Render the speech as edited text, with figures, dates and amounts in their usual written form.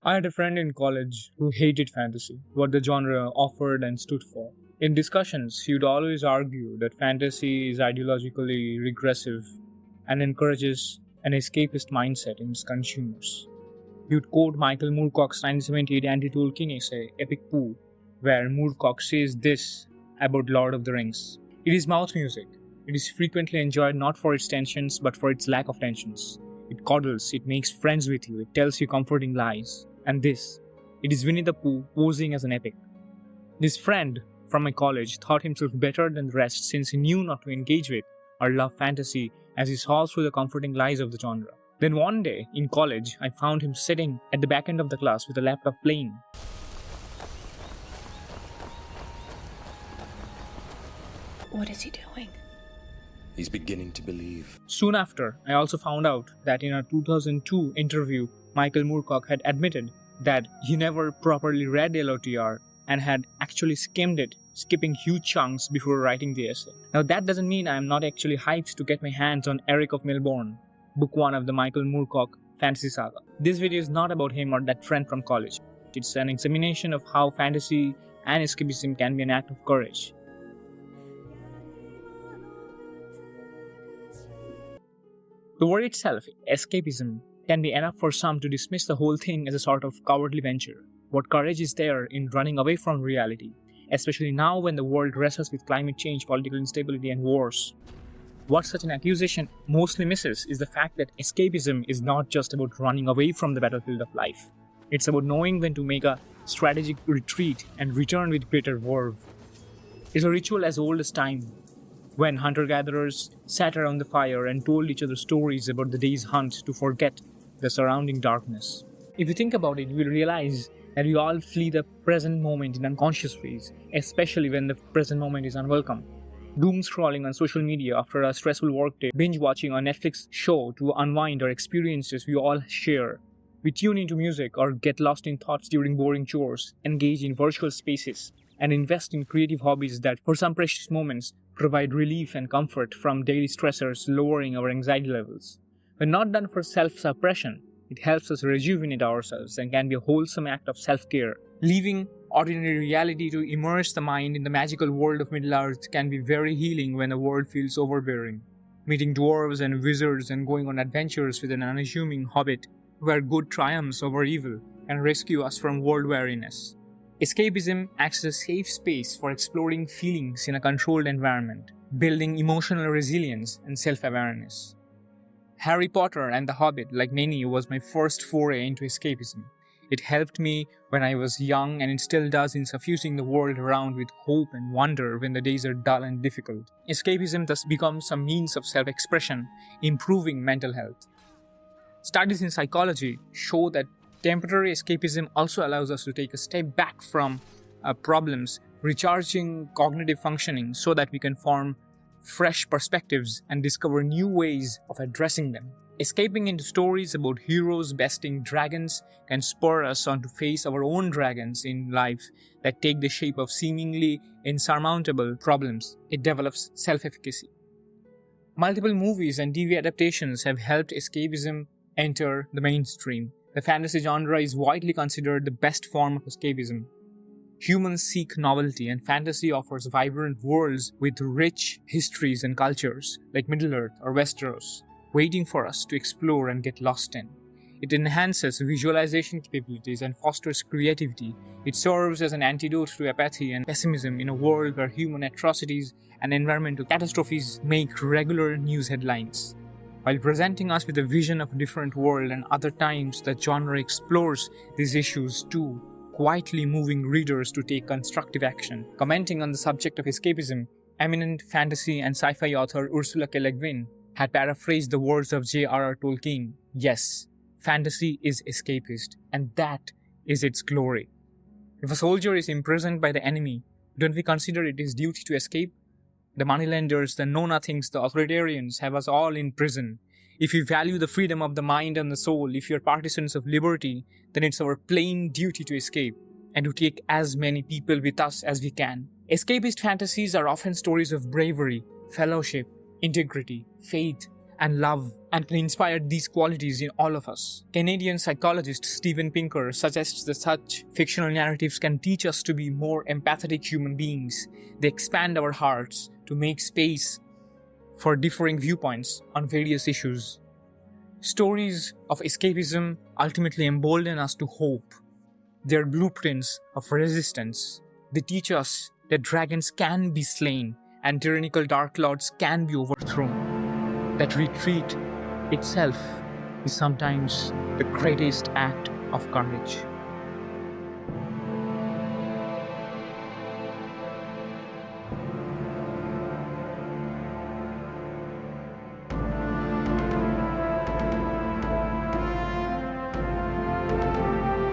I had a friend in college who hated fantasy, what the genre offered and stood for. In discussions, he would always argue that fantasy is ideologically regressive and encourages an escapist mindset in its consumers. He would quote Michael Moorcock's 1978 anti-Tolkien essay, Epic Pooh, where Moorcock says this about Lord of the Rings. It is mouth music. It is frequently enjoyed not for its tensions, but for its lack of tensions. It coddles, it makes friends with you, it tells you comforting lies. And this, it is Winnie the Pooh posing as an epic. This friend from my college thought himself better than the rest since he knew not to engage with or love fantasy as he saw through the comforting lies of the genre. Then one day, in college, I found him sitting at the back end of the class with a laptop playing. What is he doing? He's beginning to believe. Soon after, I also found out that in a 2002 interview, Michael Moorcock had admitted that he never properly read LOTR and had actually skimmed it, skipping huge chunks before writing the essay. Now that doesn't mean I am not actually hyped to get my hands on Eric of Melbourne, book 1 of the Michael Moorcock fantasy saga. This video is not about him or that friend from college. It's an examination of how fantasy and escapism can be an act of courage. The word itself, escapism, can be enough for some to dismiss the whole thing as a sort of cowardly venture. What courage is there in running away from reality, especially now when the world wrestles with climate change, political instability, and wars? What such an accusation mostly misses is the fact that escapism is not just about running away from the battlefield of life. It's about knowing when to make a strategic retreat and return with greater verve. It's a ritual as old as time, when hunter-gatherers sat around the fire and told each other stories about the day's hunt to forget the surrounding darkness. If you think about it, you will realize that we all flee the present moment in unconscious ways, especially when the present moment is unwelcome. Doom scrolling on social media after a stressful workday, binge watching a Netflix show to unwind our experiences we all share. We tune into music or get lost in thoughts during boring chores, engage in virtual spaces, and invest in creative hobbies that, for some precious moments, provide relief and comfort from daily stressors, lowering our anxiety levels. When not done for self-suppression, it helps us rejuvenate ourselves and can be a wholesome act of self-care. Leaving ordinary reality to immerse the mind in the magical world of Middle-earth can be very healing when the world feels overbearing. Meeting dwarves and wizards and going on adventures with an unassuming hobbit where good triumphs over evil and rescue us from world weariness. Escapism acts as a safe space for exploring feelings in a controlled environment, building emotional resilience and self-awareness. Harry Potter and the Hobbit, like many, was my first foray into escapism. It helped me when I was young, and it still does in suffusing the world around with hope and wonder when the days are dull and difficult. Escapism thus becomes a means of self-expression, improving mental health. Studies in psychology show that temporary escapism also allows us to take a step back from problems, recharging cognitive functioning so that we can form fresh perspectives and discover new ways of addressing them. Escaping into stories about heroes besting dragons can spur us on to face our own dragons in life that take the shape of seemingly insurmountable problems. It develops self-efficacy. Multiple movies and TV adaptations have helped escapism enter the mainstream. The fantasy genre is widely considered the best form of escapism. Humans seek novelty, and fantasy offers vibrant worlds with rich histories and cultures, like Middle-earth or Westeros, waiting for us to explore and get lost in. It enhances visualization capabilities and fosters creativity. It serves as an antidote to apathy and pessimism in a world where human atrocities and environmental catastrophes make regular news headlines. While presenting us with a vision of a different world, and other times the genre explores these issues too, quietly moving readers to take constructive action. Commenting on the subject of escapism, eminent fantasy and sci-fi author Ursula K. Le Guin had paraphrased the words of J.R.R. Tolkien. Yes, fantasy is escapist, and that is its glory. If a soldier is imprisoned by the enemy, don't we consider it his duty to escape? The moneylenders, the know-nothings, the authoritarians have us all in prison. If we value the freedom of the mind and the soul, if we are partisans of liberty, then it's our plain duty to escape and to take as many people with us as we can. Escapist fantasies are often stories of bravery, fellowship, integrity, faith, and love, and can inspire these qualities in all of us. Canadian psychologist Steven Pinker suggests that such fictional narratives can teach us to be more empathetic human beings. They expand our hearts to make space for differing viewpoints on various issues. Stories of escapism ultimately embolden us to hope. They are blueprints of resistance. They teach us that dragons can be slain and tyrannical dark lords can be overthrown. That retreat itself is sometimes the greatest act of courage.